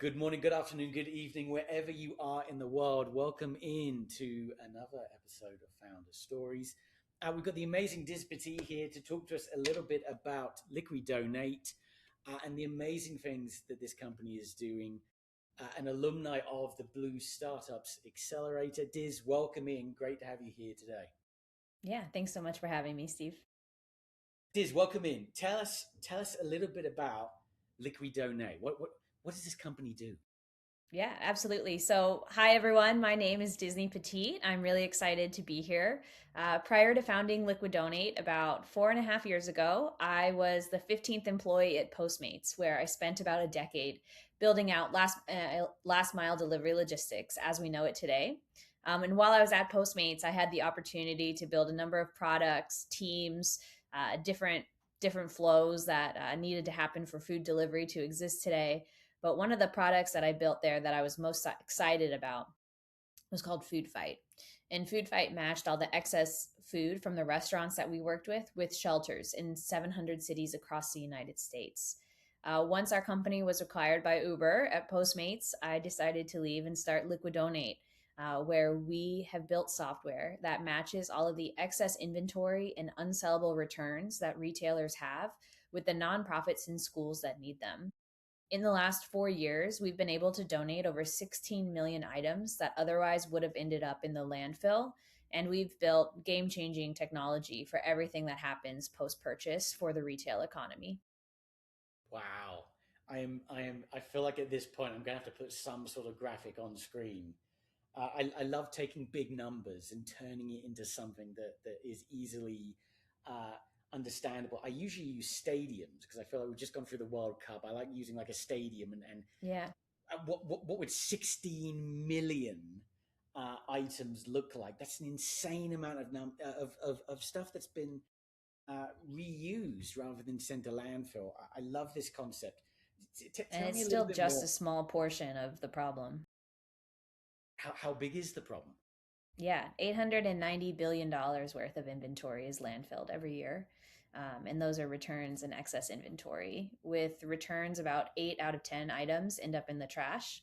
good morning, good afternoon, good evening, wherever you are in the world. Welcome in to another episode of Founder Stories. We've got the amazing Petit here to talk to us a little bit about Liquidonate and the amazing things that this company is doing. An alumni of the Blue Startups Accelerator. Diz, welcome in. Great to have you here today. Yeah, thanks so much for having me, Steve. Diz, welcome in. Tell us a little bit about Liquidonate. What does this company do? Yeah, absolutely. So, hi everyone. My name is Disney Petit. I'm really excited to be here. Prior to founding Liquidonate about 4.5 years ago, I was the 15th employee at Postmates, where I spent about a decade building out last mile delivery logistics as we know it today. And while I was at Postmates, I had the opportunity to build a number of products, teams, different flows that needed to happen for food delivery to exist today. But one of the products that I built there that I was most excited about was called Food Fight. And Food Fight matched all the excess food from the restaurants that we worked with shelters in 700 cities across the United States. Once our company was acquired by Uber at Postmates, I decided to leave and start Liquidonate, where we have built software that matches all of the excess inventory and unsellable returns that retailers have with the nonprofits and schools that need them. In the last 4 years, we've been able to donate over 16 million items that otherwise would have ended up in the landfill. And we've built game changing technology for everything that happens post purchase for the retail economy. Wow. I feel like at this point I'm going to have to put some sort of graphic on screen. I love taking big numbers and turning it into something that is easily uh, understandable. I usually use stadiums because I feel like we've just gone through the World Cup. I like using like a stadium and Yeah. what would 16 million items look like? That's an insane amount of stuff that's been reused rather than sent to landfill. I love this concept. And Tell it's me a little still bit just more. a small portion of the problem. How big is the problem? Yeah, $890 billion worth of inventory is landfilled every year. And those are returns and excess inventory. With returns, about 8 out of 10 items end up in the trash.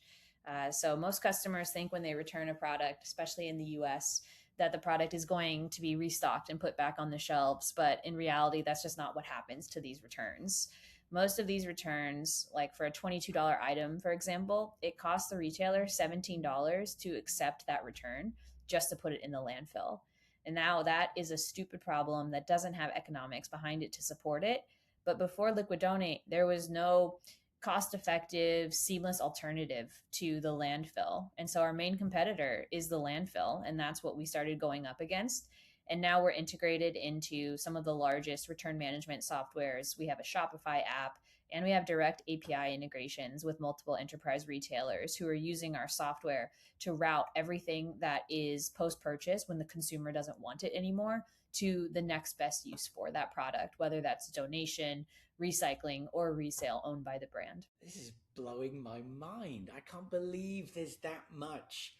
So most customers think when they return a product, especially in the US, that the product is going to be restocked and put back on the shelves. But in reality, that's just not what happens to these returns. Most of these returns, like for a $22 item, for example, it costs the retailer $17 to accept that return just to put it in the landfill. And now that is a stupid problem that doesn't have economics behind it to support it. But before Liquidonate, there was no cost effective, seamless alternative to the landfill. And so our main competitor is the landfill. And that's what we started going up against. And now we're integrated into some of the largest return management softwares. We have a Shopify app and we have direct API integrations with multiple enterprise retailers who are using our software to route everything that is post purchase when the consumer doesn't want it anymore to the next best use for that product, whether that's donation, recycling, or resale owned by the brand. This is blowing my mind. I can't believe there's that much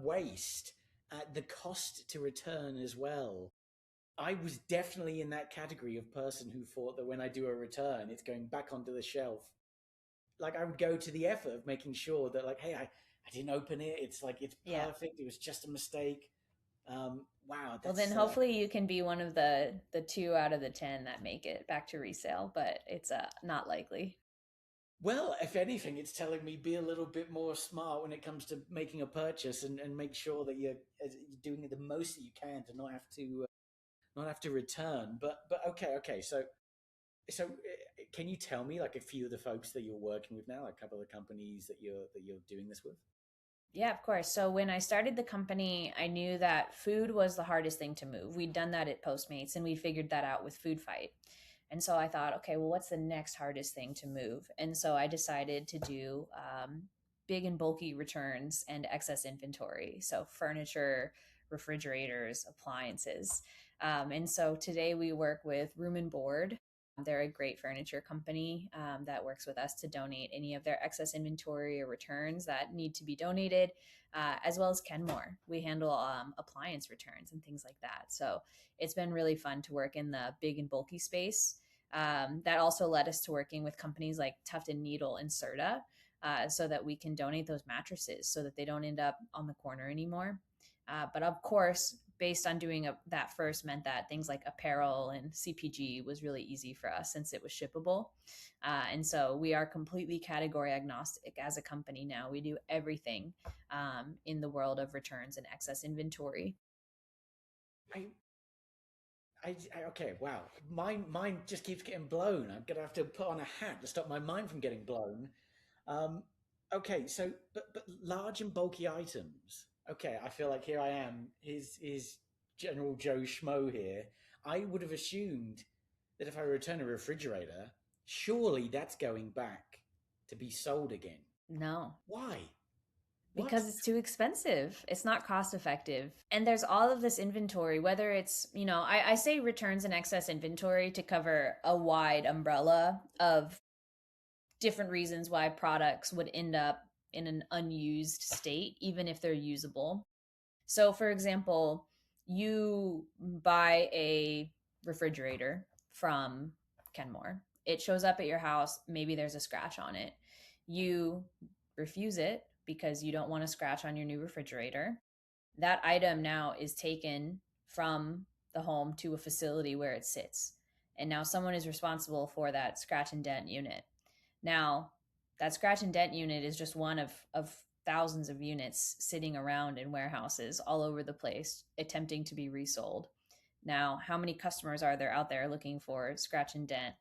waste. The cost to return as well. I was definitely in that category of person who thought that when I do a return, it's going back onto the shelf. Like I would go to the effort of making sure that, like, hey, I didn't open it. It's like it's Yeah. perfect. It was just a mistake. Wow, Well, then that's hopefully you can be one of the 2 out of the 10 that make it back to resale, but it's not likely. well, if anything, it's telling me be a little bit more smart when it comes to making a purchase and make sure that you're doing the most that you can to not have to return. But okay. So can you tell me like a few of the folks that you're working with now, like a couple of the companies that you're doing this with? Yeah, of course. So when I started the company, I knew that food was the hardest thing to move. We'd done that at Postmates and we figured that out with Food Fight. And so I thought, okay, well, what's the next hardest thing to move? And so I decided to do big and bulky returns and excess inventory. So furniture, refrigerators, appliances. And so today we work with Room and Board. They're a great furniture company that works with us to donate any of their excess inventory or returns that need to be donated, as well as Kenmore. We handle appliance returns and things like that. So it's been really fun to work in the big and bulky space. That also led us to working with companies like Tuft and Needle and Serta. so that we can donate those mattresses so that they don't end up on the corner anymore. But of course, based on doing that first meant that things like apparel and CPG was really easy for us since it was shippable. And so we are completely category agnostic as a company now. We do everything in the world of returns and excess inventory. I, okay, wow. Mine just keeps getting blown. I'm gonna have to put on a hat to stop my mind from getting blown. Um, okay, so but large and bulky items. Okay, I feel like here I am, is General Joe Schmo here. I would have assumed that if I return a refrigerator, surely that's going back to be sold again. No, Why? What? because it's too expensive. It's not cost effective. And there's all of this inventory, whether it's, I say returns and excess inventory to cover a wide umbrella of different reasons why products would end up in an unused state, even if they're usable. So, for example, you buy a refrigerator from Kenmore. It shows up at your house. Maybe there's a scratch on it. You refuse it because you don't want a scratch on your new refrigerator. That item now is taken from the home to a facility where it sits. And now someone is responsible for that scratch and dent unit. Now, that scratch and dent unit is just one of thousands of units sitting around in warehouses all over the place, attempting to be resold. Now, how many customers are there out there looking for scratch and dent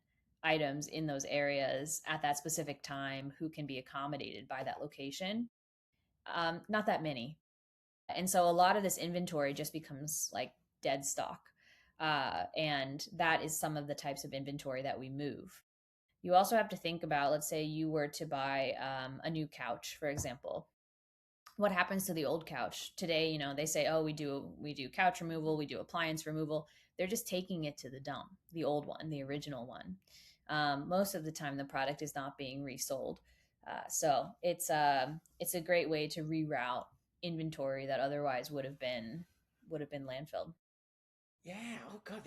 items in those areas at that specific time who can be accommodated by that location? Not that many. And so a lot of this inventory just becomes like dead stock. And that is some of the types of inventory that we move. You also have to think about, let's say you were to buy a new couch, for example. What happens to the old couch today? They say, oh, we do couch removal, we do appliance removal. They're just taking it to the dump, the old one, the original one. Most of the time, the product is not being resold. So it's a great way to reroute inventory that otherwise would have been landfilled. Yeah. Oh God,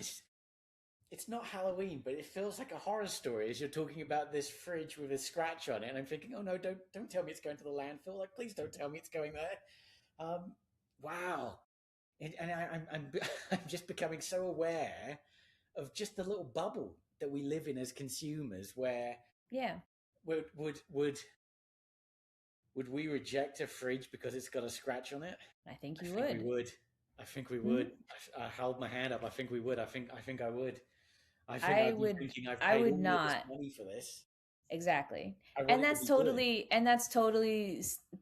it's not Halloween, but it feels like a horror story as you're talking about this fridge with a scratch on it, and I'm thinking, oh no, don't tell me it's going to the landfill. Like, please don't tell me it's going there. Um, wow. I'm I'm just becoming so aware of just the little bubble that we live in as consumers, where Yeah, would would would would we reject a fridge because it's got a scratch on it? I think I you think we would. would. I think we would. Mhm. I held my hand up. I think we would. I think I would. I think I I'd be would thinking I've I paid would all of this not. money for this. Exactly. I want And it to that's be good.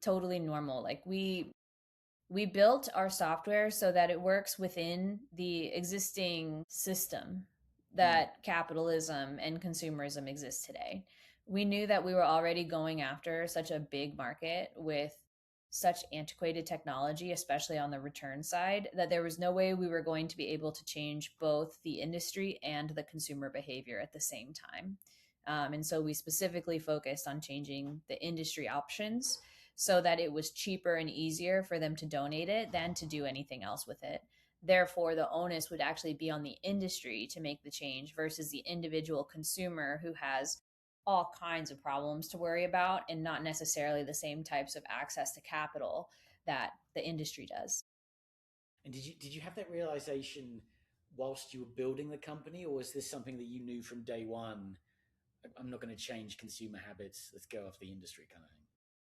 totally normal. Like we built our software so that it works within the existing system Mm. that capitalism and consumerism exists today. We knew that we were already going after such a big market with such antiquated technology, especially on the return side, that there was no way we were going to be able to change both the industry and the consumer behavior at the same time. And so we specifically focused on changing the industry options so that it was cheaper and easier for them to donate it than to do anything else with it. Therefore, the onus would actually be on the industry to make the change versus the individual consumer who has all kinds of problems to worry about and not necessarily the same types of access to capital that the industry does. And did you have that realization whilst you were building the company, or was this something that you knew from day one? I'm not going to change consumer habits. Let's go off the industry kind of thing.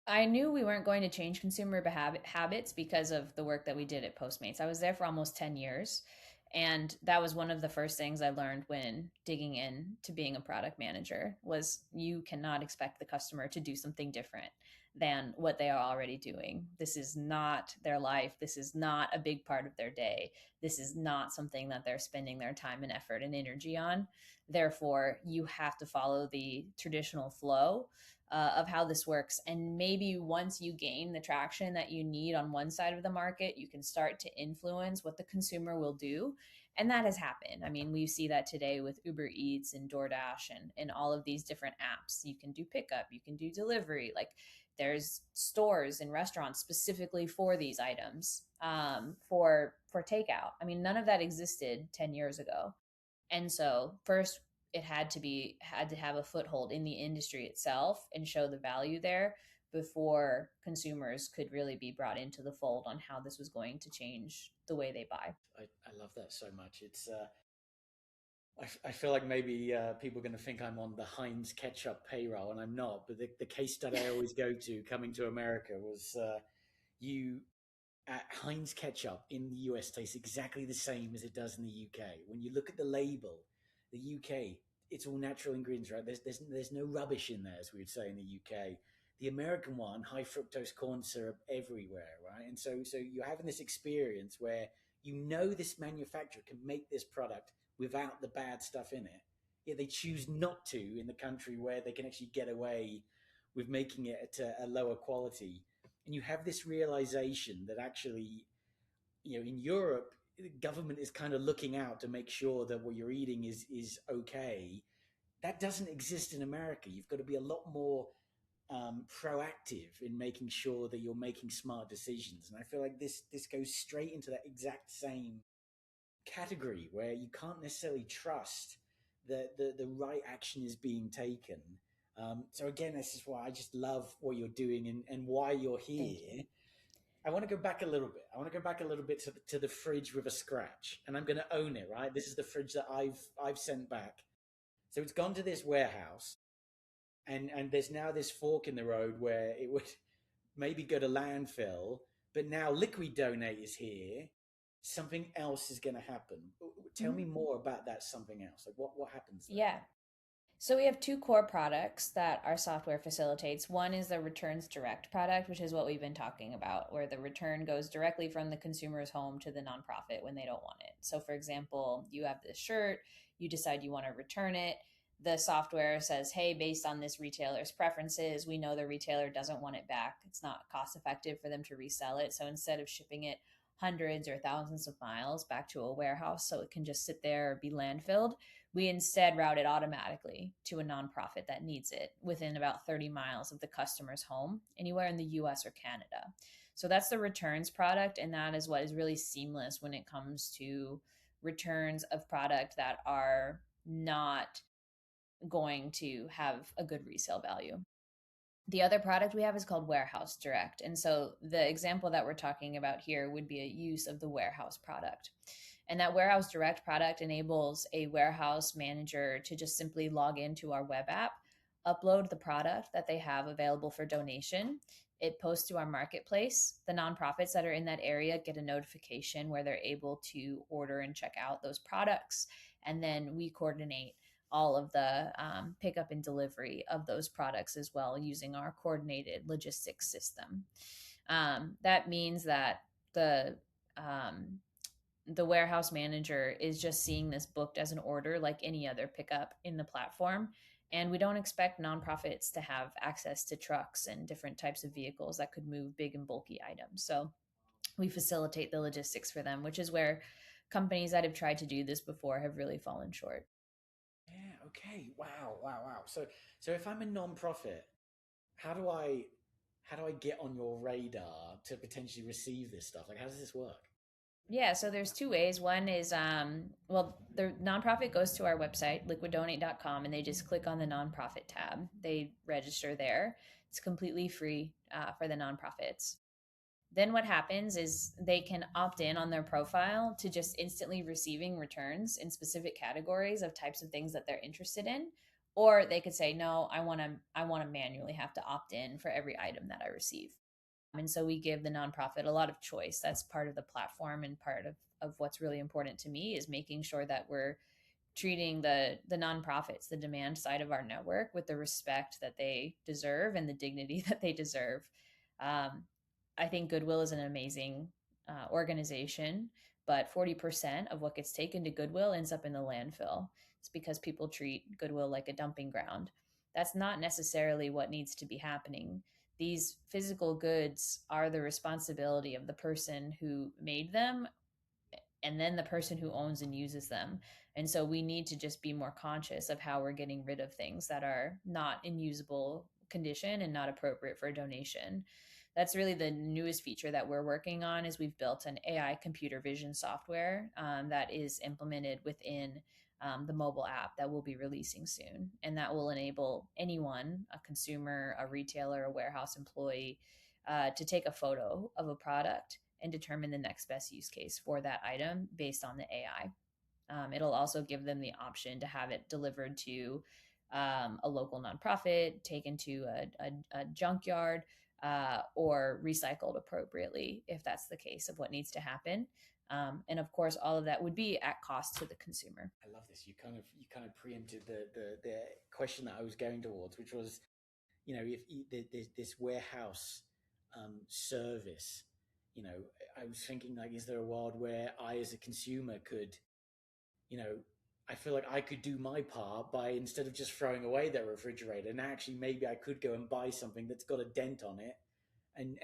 I knew we weren't going to change consumer habits because of the work that we did at Postmates. I was there for almost 10 years. And that was one of the first things I learned when digging in to being a product manager was you cannot expect the customer to do something different than what they are already doing. This is not their life. This is not a big part of their day. This is not something that they're spending their time and effort and energy on. Therefore, you have to follow the traditional flow of how this works. And maybe once you gain the traction that you need on one side of the market, you can start to influence what the consumer will do. And that has happened. I mean, we see that today with Uber Eats and DoorDash and all of these different apps. You can do pickup, you can do delivery. Like there's stores and restaurants specifically for these items for takeout. I mean, none of that existed 10 years ago. And so first it had to have a foothold in the industry itself and show the value there before consumers could really be brought into the fold on how this was going to change the way they buy. I love that so much. I feel like maybe people are going to think I'm on the Heinz ketchup payroll, and I'm not. But the case study I always go to coming to America was you Heinz ketchup in the US tastes exactly the same as it does in the UK. When you look at the label, the UK, it's all natural ingredients, right? There's no rubbish in there, as we would say in the UK. The American one, high fructose corn syrup everywhere, right? And so you're having this experience where you know this manufacturer can make this product without the bad stuff in it. Yet they choose not to in the country where they can actually get away with making it at a lower quality. And you have this realization that actually, in Europe, the government is kind of looking out to make sure that what you're eating is okay. That doesn't exist in America. You've got to be a lot more proactive in making sure that you're making smart decisions. And I feel like this goes straight into that exact same category where you can't necessarily trust that the right action is being taken. So again, this is why I just love what you're doing and why you're Thank you. here. I want to go back a little bit. I want to go back a little bit to the fridge with a scratch, and I'm going to own it. Right, this is the fridge that I've sent back. So it's gone to this warehouse, and there's now this fork in the road where it would maybe go to landfill, but now Liquid Donate is here. Something else is going to happen. Tell Mhm. me more about that something else. Like what happens there? Yeah. So we have two core products that our software facilitates. One is the returns direct product, which is what we've been talking about, where the return goes directly from the consumer's home to the nonprofit when they don't want it. So, for example, you have this shirt, you decide you want to return it. The software says, hey, based on this retailer's preferences, we know the retailer doesn't want it back. It's not cost effective for them to resell it. So instead of shipping it hundreds or thousands of miles back to a warehouse so it can just sit there or be landfilled, we instead route it automatically to a nonprofit that needs it within about 30 miles of the customer's home, anywhere in the US or Canada. So that's the returns product. And that is what is really seamless when it comes to returns of product that are not going to have a good resale value. The other product we have is called Warehouse Direct. And so the example that we're talking about here would be a use of the warehouse product. And that Warehouse Direct product enables a warehouse manager to just simply log into our web app, upload the product that they have available for donation. It posts to our marketplace. The nonprofits that are in that area get a notification where they're able to order and check out those products. And then we coordinate all of the pickup and delivery of those products as well using our coordinated logistics system. That means that um, the warehouse manager is just seeing this booked as an order like any other pickup in the platform. And we don't expect nonprofits to have access to trucks and different types of vehicles that could move big and bulky items. So we facilitate the logistics for them, which is where companies that have tried to do this before have really fallen short. Yeah. Okay. Wow. Wow. Wow. So if I'm a non-profit, how do I how do I get on your radar to potentially receive this stuff? Like, how does this work? Yeah, so there's two ways. One is, well, the nonprofit goes to our website, liquiddonate.com, and they just click on the nonprofit tab. They register there. It's completely free for the nonprofits. Then what happens is they can opt in on their profile to just instantly receiving returns in specific categories of types of things that they're interested in. Or they could say, no, I want to manually have to opt in for every item that I receive. And so we give the nonprofit a lot of choice. That's part of the platform, and part of what's really important to me is making sure that we're treating the nonprofits, the demand side of our network, with the respect that they deserve and the dignity that they deserve. Um, I think Goodwill is an amazing organization, but 40% of what gets taken to Goodwill ends up in the landfill. It's because people treat Goodwill like a dumping ground. That's not necessarily what needs to be happening. These physical goods are the responsibility of the person who made them and then the person who owns and uses them. And so we need to just be more conscious of how we're getting rid of things that are not in usable condition and not appropriate for donation. That's really the newest feature that we're working on. Is we've built an AI computer vision software that is implemented within the mobile app that we'll be releasing soon. And that will enable anyone, a consumer, a retailer, a warehouse employee, to take a photo of a product and determine the next best use case for that item based on the AI. It'll also give them the option to have it delivered to a local nonprofit, taken to a junkyard, or recycled appropriately if that's the case of what needs to happen. And of course, all of that would be at cost to the consumer. I love this. You kind of preempted the question that I was going towards, which was, if there's this warehouse service, I was thinking, like, is there a world where I, as a consumer, could, you know, I feel like I could do my part by, instead of just throwing away that refrigerator, and actually maybe I could go and buy something that's got a dent on it, and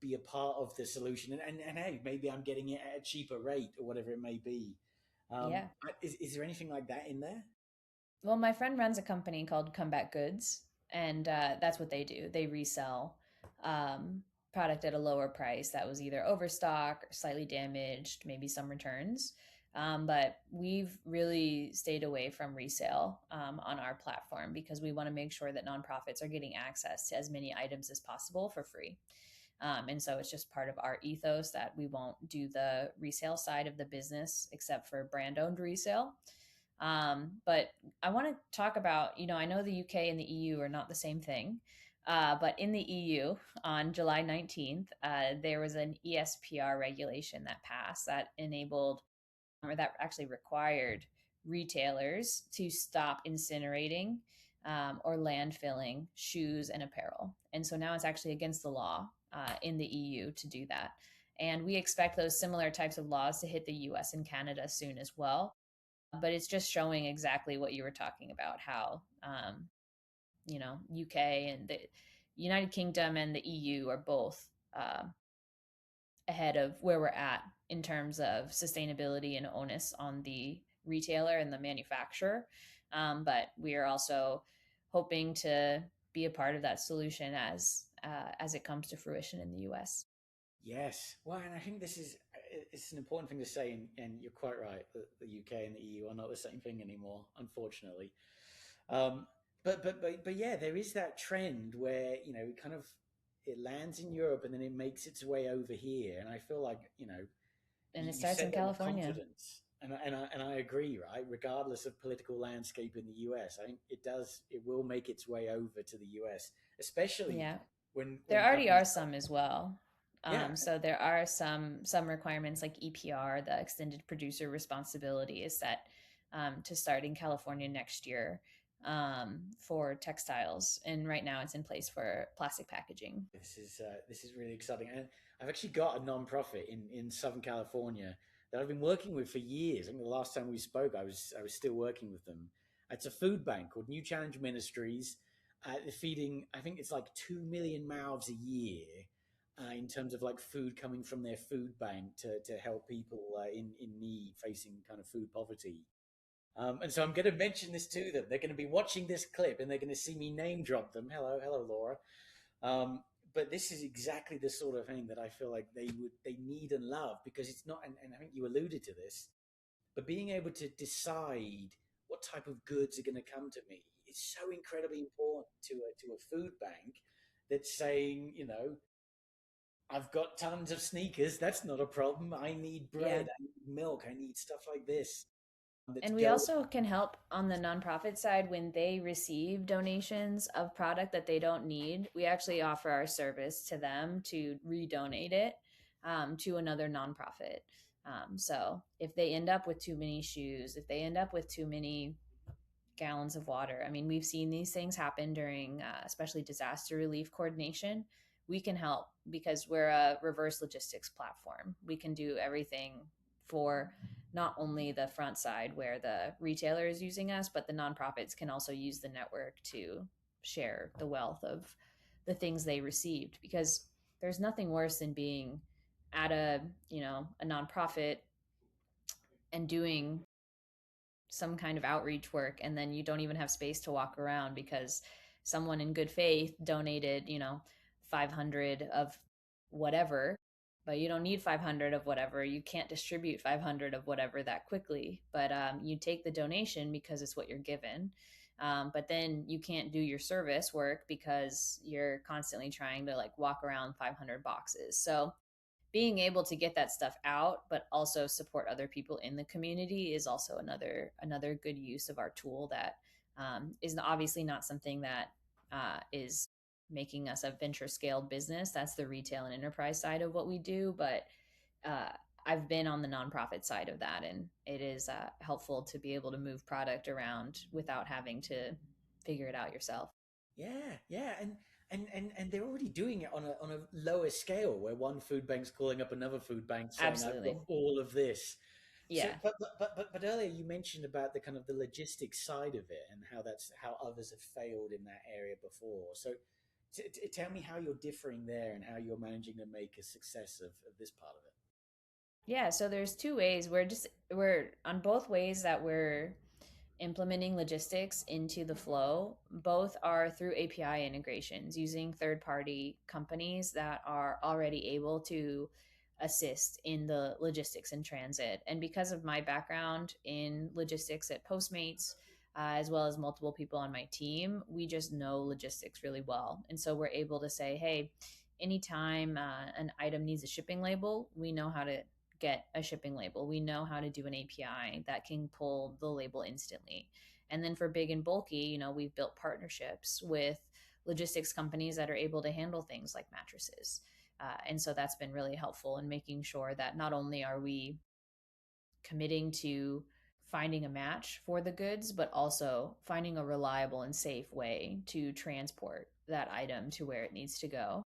be a part of the solution, and hey, maybe I'm getting it at a cheaper rate or whatever it may be. Yeah. Is there anything like that in there? Well, my friend runs a company called Comeback Goods, and that's what they do. They resell um, product at a lower price that was either overstock or slightly damaged, maybe some returns. But we've really stayed away from resale on our platform because we want to make sure that nonprofits are getting access to as many items as possible for free. And so it's just part of our ethos that we won't do the resale side of the business except for brand owned resale. But I want to talk about, I know the UK and the EU are not the same thing. But in the EU, on July 19th, there was an ESPR regulation that passed that enabled, or that actually required retailers to stop incinerating or landfilling shoes and apparel. And so now it's actually against the law in the EU to do that. And we expect those similar types of laws to hit the US and Canada soon as well. But it's just showing exactly what you were talking about, how, UK and the United Kingdom and the EU are both ahead of where we're at in terms of sustainability and onus on the retailer and the manufacturer. But we are also hoping to be a part of that solution as it comes to fruition in the U.S. Yes. Well, and I think it's an important thing to say, and you're quite right that the UK and the EU are not the same thing anymore, unfortunately. Um, but yeah, there is that trend where it lands in Europe and then it makes its way over here, and I feel like And it you starts said in that with California. confidence, and I agree, right? Regardless of political landscape in the US, I think it will make its way over to the US, especially Yeah. There when already companies are start. some as well. Yeah, So there are some requirements like EPR, the extended producer responsibility, is set to start in California next year for textiles, and right now it's in place for plastic packaging. this is really exciting, and I've actually got a non-profit in Southern California that I've been working with for years. I think the last time we spoke, I was still working with them. It's a food bank called New Challenge Ministries. They're feeding, I think it's like 2 million mouths a year, in terms of like food coming from their food bank to help people in need, facing kind of food poverty. And so I'm going to mention this to them. They're going to be watching this clip and they're going to see me name drop them. Hello, hello, Laura. Um, but this is exactly the sort of thing that I feel like they need and love, because it's not, and I think you alluded to this, but being able to decide what type of goods are going to come to me is so incredibly important to a food bank that's saying, I've got tons of sneakers. That's not a problem. I need Yeah. bread. I need milk. I need stuff like this that's And we going. also can help on the nonprofit side when they receive donations of product that they don't need. We actually offer our service to them to redonate it to another nonprofit. So if they end up with too many shoes, if they end up with too many gallons of water. I mean, we've seen these things happen during, especially disaster relief coordination. We can help because we're a reverse logistics platform. We can do everything for not only the front side where the retailer is using us, but the nonprofits can also use the network to share the wealth of the things they received, because there's nothing worse than being at a nonprofit and doing some kind of outreach work, and then you don't even have space to walk around because someone in good faith donated 500 of whatever, but you don't need 500 of whatever. You can't distribute 500 of whatever that quickly, but you take the donation because it's what you're given. But then you can't do your service work because you're constantly trying to like walk around 500 boxes. So being able to get that stuff out but also support other people in the community is also another good use of our tool that is obviously not something that is making us a venture scaled business. That's the retail and enterprise side of what we do, but uh, I've been on the nonprofit side of that, and it is helpful to be able to move product around without having to figure it out yourself. Yeah, yeah, and they're already doing it on a lower scale, where one food bank's calling up another food bank saying, "I've got Absolutely. all of this." So, Yeah. but earlier you mentioned about the kind of the logistics side of it and how others have failed in that area before. So, tell me how you're differing there and how you're managing to make a success of this part of it. Yeah, so there's two ways. We're on both ways that we're implementing logistics into the flow. Both are through API integrations using third-party companies that are already able to assist in the logistics and transit. And because of my background in logistics at Postmates, as well as multiple people on my team, we just know logistics really well. And so we're able to say, hey, anytime an item needs a shipping label, we know how to get a shipping label. We know how to do an API that can pull the label instantly. And then for big and bulky, we've built partnerships with logistics companies that are able to handle things like mattresses. And so that's been really helpful in making sure that not only are we committing to finding a match for the goods, but also finding a reliable and safe way to transport that item to where it needs to go.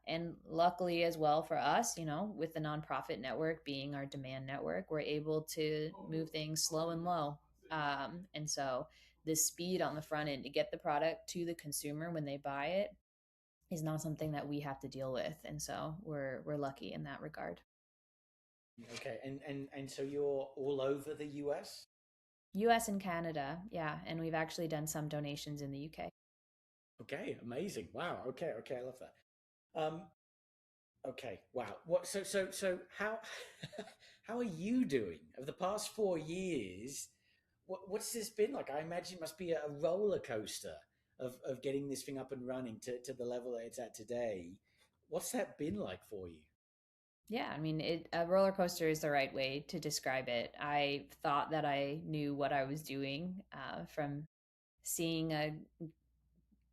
And luckily, as well for us, with the nonprofit network being our demand network, we're able to move things slow and low. And so the speed on the front end to get the product to the consumer when they buy it is not something that we have to deal with. And so we're lucky in that regard. Okay, and so you're all over the US? US and Canada, yeah, and we've actually done some donations in the UK. Okay, amazing. Wow. Okay, okay, I love that. Um, okay, wow. What? So how how are you doing of the past 4 years? What's this been like? I imagine it must be a roller coaster of getting this thing up and running to the level that it's at today. What's that been like for you? Yeah, I mean, a roller coaster is the right way to describe it. I thought that I knew what I was doing from seeing a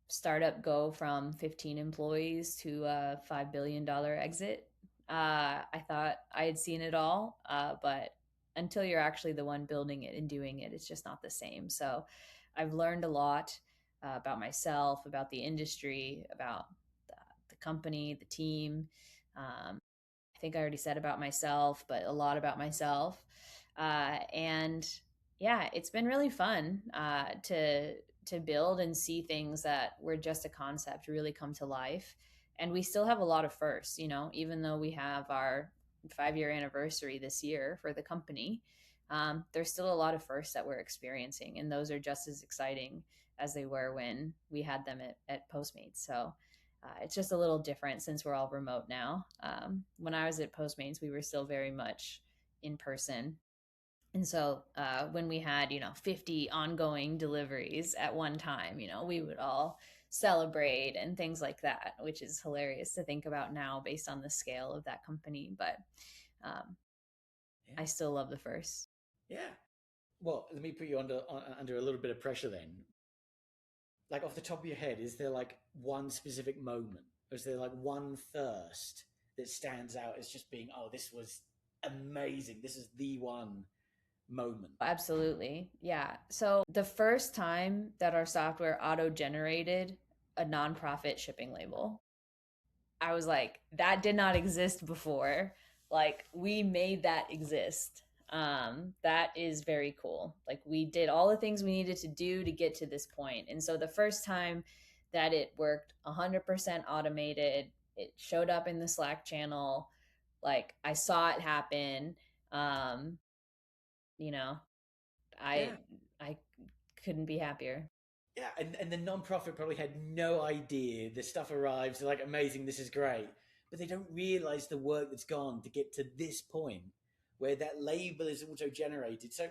startup go from 15 employees to a $5 billion exit. I thought I had seen it all, but until you're actually the one building it and doing it, it's just not the same. So I've learned a lot about myself, about the industry, about the company, the team. I think I already said about myself, but a lot about myself. And yeah, it's been really fun to build and see things that were just a concept really come to life. And we still have a lot of firsts, even though we have our 5 year anniversary this year for the company. There's still a lot of firsts that we're experiencing, and those are just as exciting as they were when we had them at Postmates. So it's just a little different since we're all remote now. When I was at Postmates, we were still very much in person. And so when we had, 50 ongoing deliveries at one time, we would all celebrate and things like that, which is hilarious to think about now based on the scale of that company. But um, Yeah, I still love the first. yeah. Well, let me put you under a little bit of pressure then. Like off the top of your head, is there like one specific moment? Or is there like one thirst that stands out as just being, oh, this was amazing. This is the one moment. Absolutely. Yeah. So the first time that our software auto generated a nonprofit shipping label, I was like, that did not exist before. Like, we made that exist. That is very cool. Like, we did all the things we needed to do to get to this point. And so the first time that it worked 100% automated, it showed up in the Slack channel. Like, I saw it happen. Um, you know, I Yeah. I couldn't be happier. Yeah. And the nonprofit probably had no idea. The stuff arrives, they're like, amazing, this is great. but they don't realize the work that's gone to get to this point where that label is auto generated. So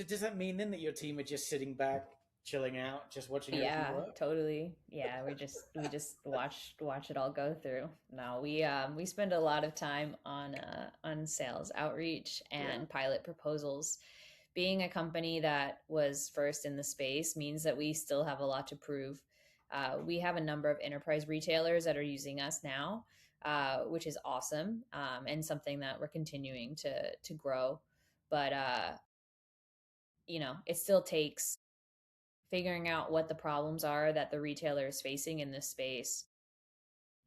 does that mean then that your team are just sitting back, chilling out, just watching everything Yeah, work? totally. Yeah, we just watch it all go through. No, we spend a lot of time on sales outreach Yeah. and pilot proposals. Being a company that was first in the space means that we still have a lot to prove. We have a number of enterprise retailers that are using us now, which is awesome, and something that we're continuing to grow. But it still takes figuring out what the problems are that the retailer is facing in this space,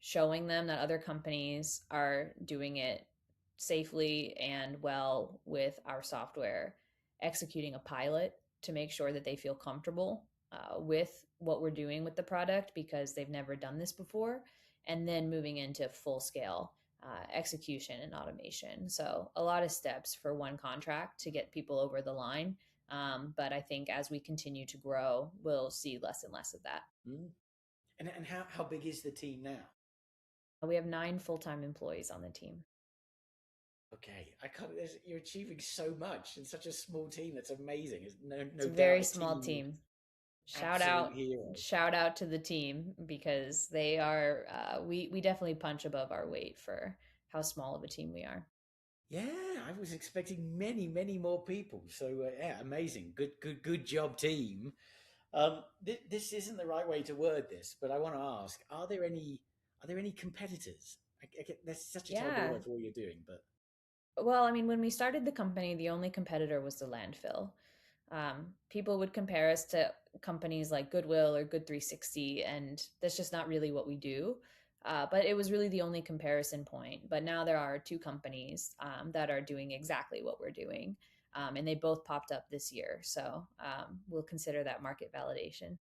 showing them that other companies are doing it safely and well with our software, executing a pilot to make sure that they feel comfortable with what we're doing with the product because they've never done this before, and then moving into full scale execution and automation. So, a lot of steps for one contract to get people over the line. But I think as we continue to grow, we'll see less and less of that. Mm. And how big is the team now? We have 9 full-time employees on the team. Okay, I can't. You're achieving so much in such a small team. That's amazing. It's It's no a doubt very a small team of team. Shout absolute out, heroes. shout out to the team because they are. We definitely punch above our weight for how small of a team we are. Yeah, I was expecting many more people. So yeah, amazing. Good job, team. This isn't the right way to word this, but I want to ask: are there any competitors? That's such a terrible Yeah. word for what you're doing, but Well, I mean, when we started the company, the only competitor was the landfill. People would compare us to companies like Goodwill or Good 360, and that's just not really what we do. But it was really the only comparison point. But now there are 2 companies that are doing exactly what we're doing, and they both popped up this year. So we'll consider that market validation.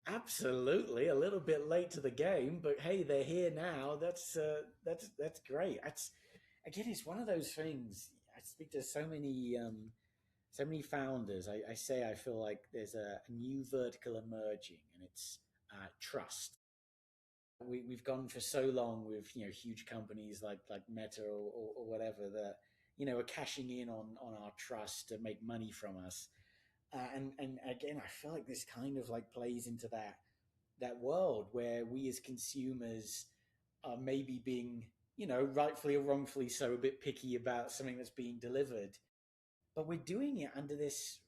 absolutely a little bit late to the game. But hey, they're here now. That's great. That's again, it's one of those things. I speak to so many founders. I say I feel like there's a new vertical emerging, and it's trust. We've gone for so long with huge companies like Meta or whatever that are cashing in on our trust to make money from us. And again, I feel like this kind of like plays into that world where we as consumers are maybe being rightfully or wrongfully so a bit picky about something that's being delivered, but we're doing it under this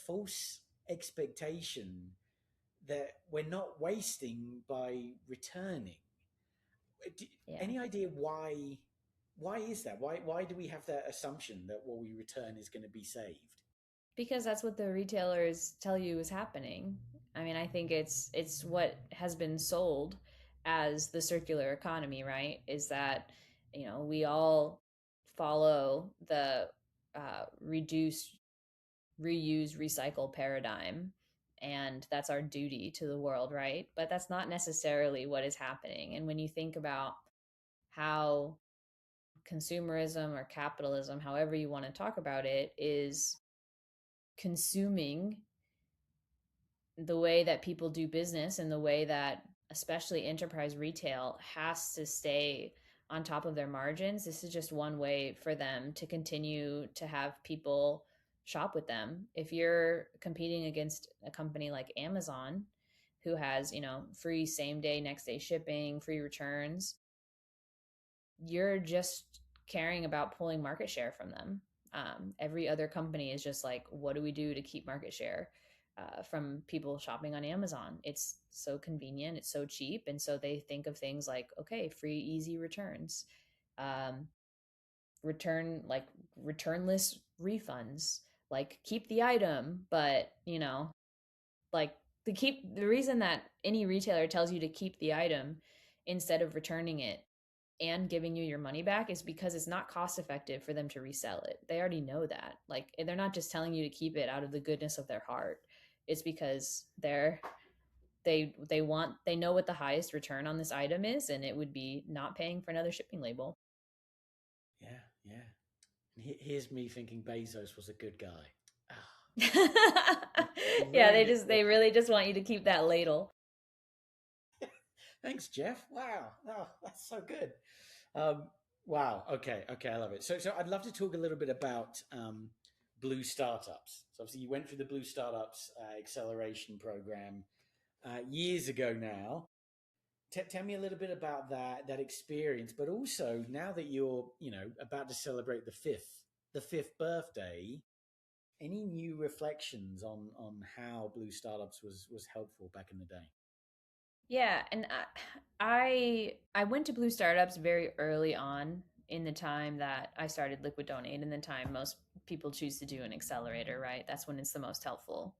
false expectation that we're not wasting by returning. Yeah. Any idea why? Why is that? Why do we have that assumption that what we return is going to be saved? Because that's what the retailers tell you is happening. I mean, I think it's what has been sold as the circular economy, right? Is that we all follow the reduce, reuse, recycle paradigm, and that's our duty to the world, right? But that's not necessarily what is happening. And when you think about how consumerism or capitalism, however you want to talk about it, is consuming the way that people do business and the way that especially enterprise retail has to stay on top of their margins, this is just one way for them to continue to have people shop with them. If you're competing against a company like Amazon, who has free same day next day shipping, free returns, you're just caring about pulling market share from them. Every other company is just like, what do we do to keep market share from people shopping on Amazon? It's so convenient, it's so cheap. And so they think of things like, okay, free, easy returns, um, like returnless refunds, like keep the item, but, like the reason that any retailer tells you to keep the item instead of returning it and giving you your money back is because it's not cost effective for them to resell it. They already know that. Like they're not just telling you to keep it out of the goodness of their heart. It's because they know what the highest return on this item is, and it would be not paying for another shipping label. Yeah, yeah. And here's me thinking Bezos was a good guy. Ah, you Yeah, ruined it they for really just want you to keep that ladle. Thanks, Jeff. Wow. Oh, that's so good. Um, wow. Okay. Okay. I love it. So I'd love to talk a little bit about Blue Startups. So obviously you went through the Blue Startups acceleration program years ago now. Tell me a little bit about that experience, but also now that you're about to celebrate the fifth birthday, any new reflections on how Blue Startups was helpful back in the day? Yeah, and I went to Blue Startups very early on in the time that I started Liquid Donate, and the time most people choose to do an accelerator, right? That's when it's the most helpful.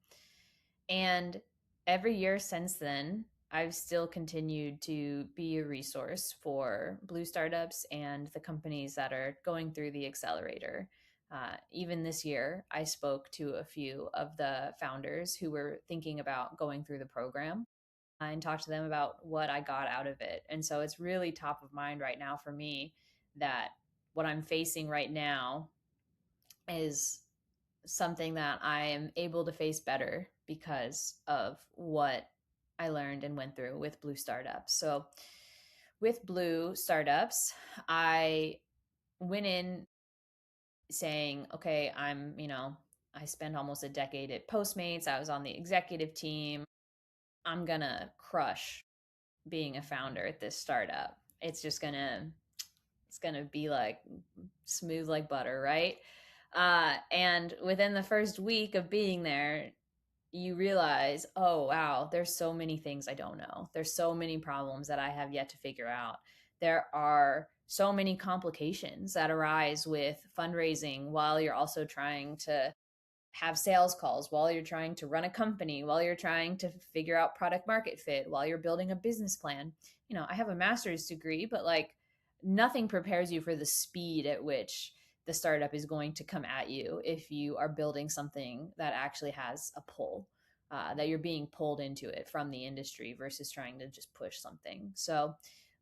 And every year since then, I've still continued to be a resource for Blue Startups and the companies that are going through the accelerator. Even this year, I spoke to a few of the founders who were thinking about going through the program and talk to them about what I got out of it. And so it's really top of mind right now for me that what I'm facing right now is something that I am able to face better because of what I learned and went through with Blue Startups. So with Blue Startups, I went in saying, okay, I spent almost a decade at Postmates. I was on the executive team. I'm going to crush being a founder at this startup. It's gonna be like smooth like butter, right? And within the first week of being there, you realize, oh wow, there's so many things I don't know. There's so many problems that I have yet to figure out. There are so many complications that arise with fundraising while you're also trying to have sales calls, while you're trying to run a company, while you're trying to figure out product market fit, while you're building a business plan. I have a master's degree, but like nothing prepares you for the speed at which the startup is going to come at you if you are building something that actually has a pull, that you're being pulled into it from the industry versus trying to just push something. So,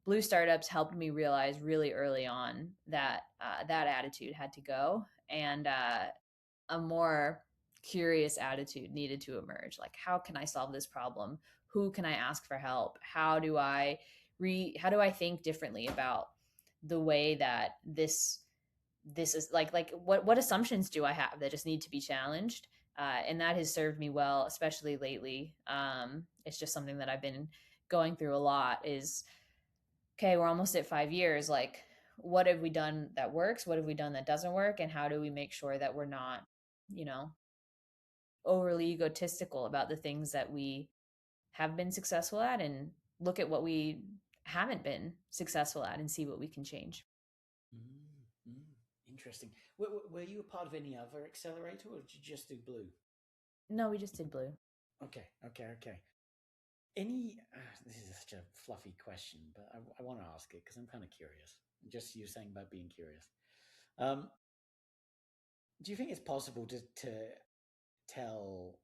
Blue Startups helped me realize really early on that that attitude had to go, and a more curious attitude needed to emerge. Like, how can I solve this problem? Who can I ask for help? How do I think differently about the way that this is like what assumptions do I have that just need to be challenged? And that has served me well, especially lately. It's just something that I've been going through a lot. Is okay, we're almost at 5 years. Like, what have we done that works? What have we done that doesn't work? And how do we make sure that we're not, you know, overly egotistical about the things that we have been successful at, and look at what we haven't been successful at and see what we can change. Mm, mm, interesting. Were you a part of any other accelerator, or did you just do Blue? No, we just did Blue. Okay, okay, okay. Any? This is such a fluffy question, but I want to ask it because I'm kind of curious. Just you saying about being curious. Um, do you think it's possible to tell,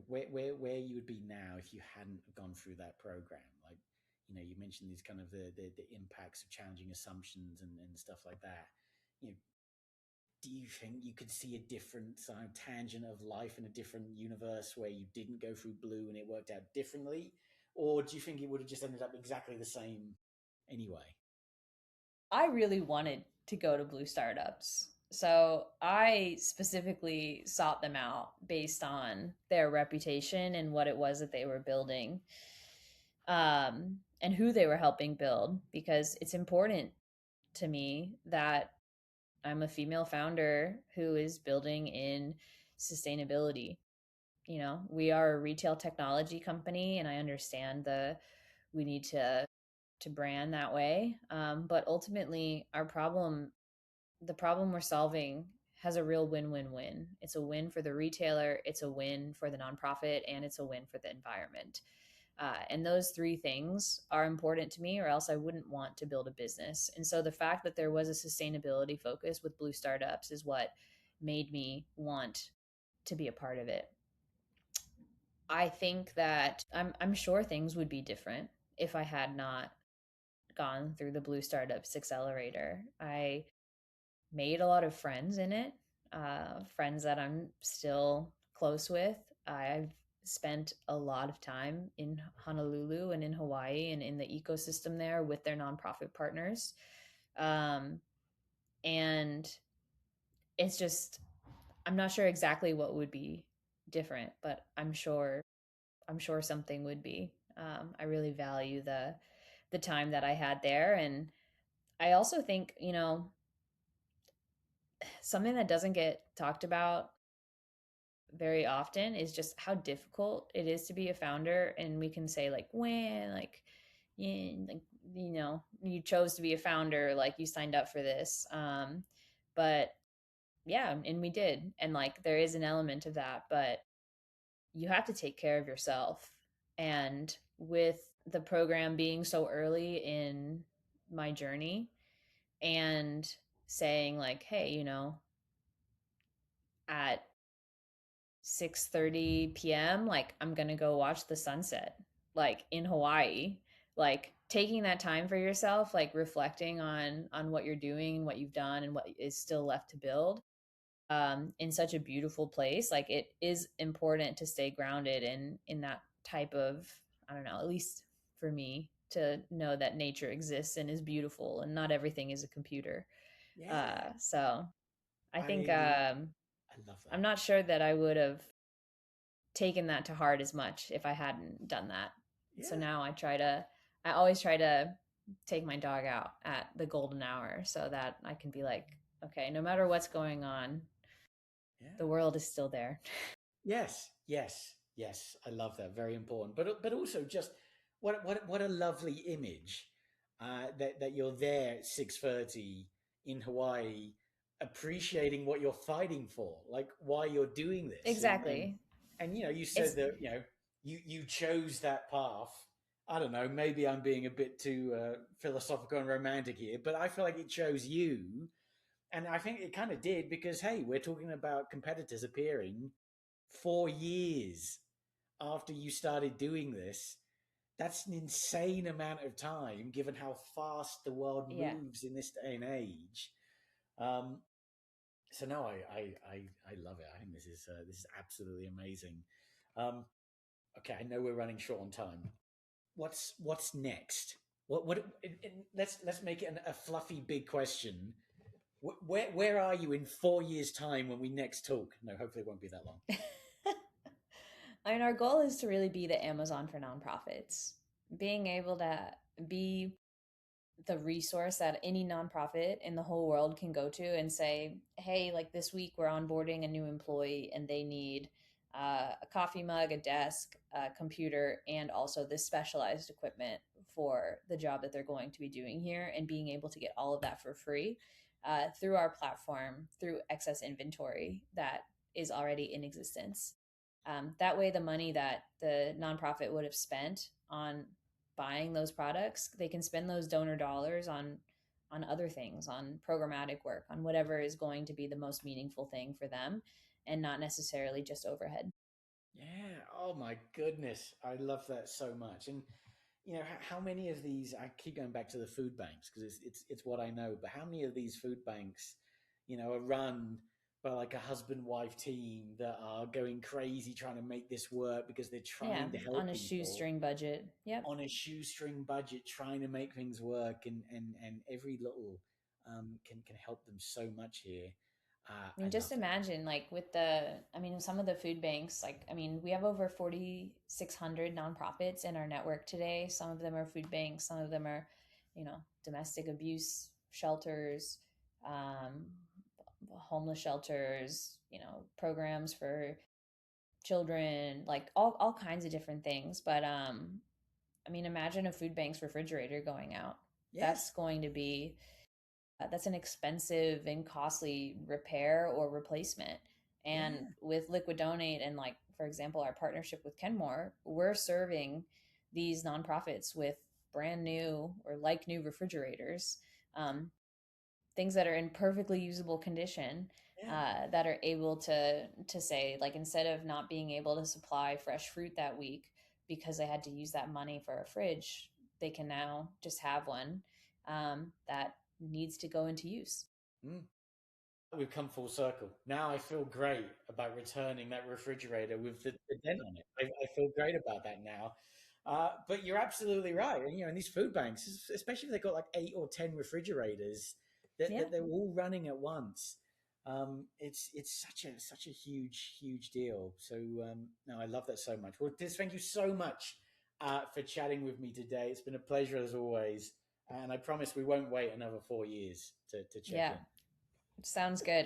where you would be now if you hadn't gone through that program? Like, you mentioned these kind of the impacts of challenging assumptions and stuff like that. You know, do you think you could see a different tangent of life in a different universe where you didn't go through Blue and it worked out differently, or do you think it would have just ended up exactly the same anyway? I really wanted to go to Blue Startups. So I specifically sought them out based on their reputation and what it was that they were building, and who they were helping build, because it's important to me that I'm a female founder who is building in sustainability. We are a retail technology company, and I understand we need to brand that way. But ultimately, the problem we're solving has a real win-win-win. It's a win for the retailer, it's a win for the nonprofit, and it's a win for the environment. And those three things are important to me, or else I wouldn't want to build a business. And so the fact that there was a sustainability focus with Blue Startups is what made me want to be a part of it. I think that I'm sure things would be different if I had not gone through the Blue Startups Accelerator. I made a lot of friends in it, friends that I'm still close with. I've spent a lot of time in Honolulu and in Hawaii and in the ecosystem there with their nonprofit partners. Um, and it's just, I'm not sure exactly what would be different, but I'm sure something would be. I really value the time that I had there, and I also think, something that doesn't get talked about very often is just how difficult it is to be a founder. And we can say like, when, like, yeah, like, you chose to be a founder, like you signed up for this. But yeah, and we did, and like there is an element of that, but you have to take care of yourself. And with the program being so early in my journey, and saying like, hey, at 6:30 p.m., like I'm going to go watch the sunset, like in Hawaii, like taking that time for yourself, like reflecting on what you're doing, what you've done, and what is still left to build, in such a beautiful place. Like it is important to stay grounded in that type of, I don't know, at least for me, to know that nature exists and is beautiful and not everything is a computer. Yeah, So I think, I love I'm that. not sure that I would have taken that to heart as much if I hadn't done that. So Yeah, now I always try to take my dog out at the golden hour so that I can be like, okay, no matter what's going on, the yeah. world is still there. Yes, yes, yes. I love that. Very important. But also just what a lovely image, that you're there at 6:30 in Hawaii, appreciating what you're fighting for, like why you're doing this, Exactly. and you said It's that you chose that path. I don't know. Maybe I'm being a bit too philosophical and romantic here, but I feel like it chose you, and I think it kind of did because hey, we're talking about competitors appearing 4 years after you started doing this. That's an insane amount of time given how fast the world yeah. moves in this day and age. Um, so no, I love it. I think this is absolutely amazing. Um, okay, I know we're running short on time. What's next? Let's make it a fluffy big question. Where are you in 4 years' time when we next talk? No, hopefully it won't be that long. I mean, our goal is to really be the Amazon for nonprofits, being able to be the resource that any nonprofit in the whole world can go to and say, hey, like this week we're onboarding a new employee and they need a coffee mug, a desk, a computer, and also this specialized equipment for the job that they're going to be doing here, and being able to get all of that for free through our platform, through excess inventory that is already in existence. That way, the money that the nonprofit would have spent on buying those products, they can spend those donor dollars on other things, on programmatic work, on whatever is going to be the most meaningful thing for them, and not necessarily just overhead. Yeah. Oh my goodness. I love that so much. And how many of these? I keep going back to the food banks because it's what I know. But how many of these food banks, are run by like a husband-wife team that are going crazy trying to make this work because they're Yeah, trying to on help a people shoestring budget. Yep. on a shoestring budget, trying to make things work, and every little can help them so much here. I I mean, love just imagine, like, I mean, some of the food banks, like, I mean, we have over 4,600 nonprofits in our network today. Some of them are food banks, some of them are, domestic abuse shelters, um, homeless shelters, programs for children, like all kinds of different things. But I mean, imagine a food bank's refrigerator going out. that. Yeah, That's going to be that's an expensive and costly repair or replacement. And yeah, with Liquid Donate and, like, for example, our partnership with Kenmore, we're serving these nonprofits with brand new or like new refrigerators, um, things that are in perfectly usable condition, yeah. that are able to say, like, instead of not being able to supply fresh fruit that week because they had to use that money for a fridge, they can now just have one that needs to go into use. Mm. we've come full circle. Now I feel great about returning that refrigerator with the dent on it. I feel great about that now. But you're absolutely right. And, in these food banks, especially if they've got like 8 or 10 refrigerators Yeah. that they're all running at once, it's such a huge deal. So no, I love that so much. Well, Diz, thank you so much for chatting with me today. It's been a pleasure as always, and I promise we won't wait another 4 years to check Yeah. in. Sounds good.